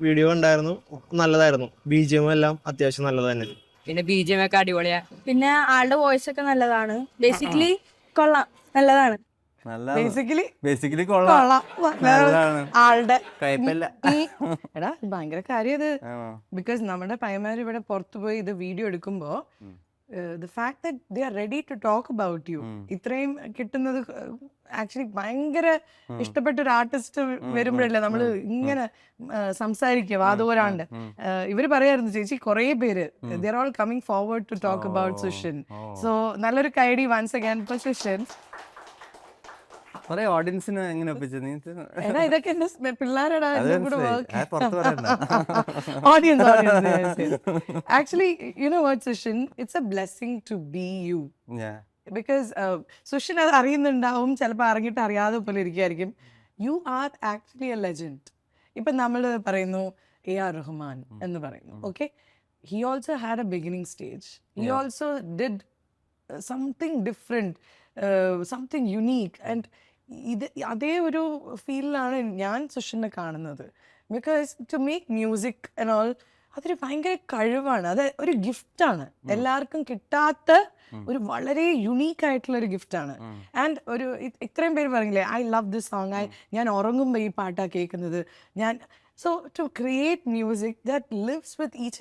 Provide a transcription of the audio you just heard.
Video ഉണ്ടായിരുന്നു, നല്ലതായിരുന്നു. BGM എല്ലാം അത്യാവശ്യം നല്ലത് തന്നെ. പിന്നെ BGM ഒക്കെ അടിപൊളിയാ. പിന്നെ ആളുടെ വോയിസ് ഒക്കെ നല്ലതാണ്. ബേസിക്കലി കൊള്ളാം, നല്ലതാണ്. ബേസിക്കലി കൊള്ളാം. ആളുടെ എടാ ഭയങ്കര കാര്യം ഇത്. ബിക്കോസ് നമ്മുടെ പയ്യന്മാർ ഇവിടെ പുറത്തു പോയി ഇത് വീഡിയോ എടുക്കുമ്പോ the fact that they are ready to talk about you ഇത്രയും കിട്ടുന്നത് ആക്ച്വലി ഭയങ്കര ഇഷ്ടപ്പെട്ട ഒരു ആർട്ടിസ്റ്റ് വരുമ്പോഴല്ലേ നമ്മള് ഇങ്ങനെ സംസാരിക്കുക വാദോരാണ്ട്. ഇവര് പറയായിരുന്നു ചേച്ചി കുറെ പേര് they are all coming forward to talk about Sushin. So നല്ലൊരു കൈഡി വൺസ് അഗൈൻ for സുഷിൻ. ഓഡിയൻസിന് എങ്ങനെ എടാ ഇതൊക്കെ എന്റെ പിള്ളേരടാ കൂടെ actually you know what Sushin, it's a blessing to be you. Because Sushin അത് അറിയുന്നുണ്ടാവും, ചിലപ്പോൾ അറിഞ്ഞിട്ട് അറിയാതെ പോലെ ഇരിക്കുമായിരിക്കും. You are actually a legend. ഇപ്പം നമ്മൾ പറയുന്നു AR റഹ്മാൻ എന്ന് പറയുന്നു. Okay, he also had a beginning stage. He also did something different, something unique. And ഇത് അതേ ഒരു ഫീലിലാണ് ഞാൻ സുഷിനെ കാണുന്നത്. Because to make music and all അതൊരു ഭയങ്കര കഴിവാണ്, അത് ഒരു ഗിഫ്റ്റാണ്, എല്ലാവർക്കും കിട്ടാത്ത ഒരു വളരെ യുണീക്ക് ആയിട്ടുള്ള ഒരു ഗിഫ്റ്റാണ്. ആൻഡ് ഒരു ഇത്രയും പേര് പറഞ്ഞില്ലേ ഐ ലവ് ദിസ് സോങ്, ഞാൻ ഉറങ്ങുമ്പോൾ ഈ പാട്ടാണ് കേൾക്കുന്നത് ഞാൻ. So to create music that lives with each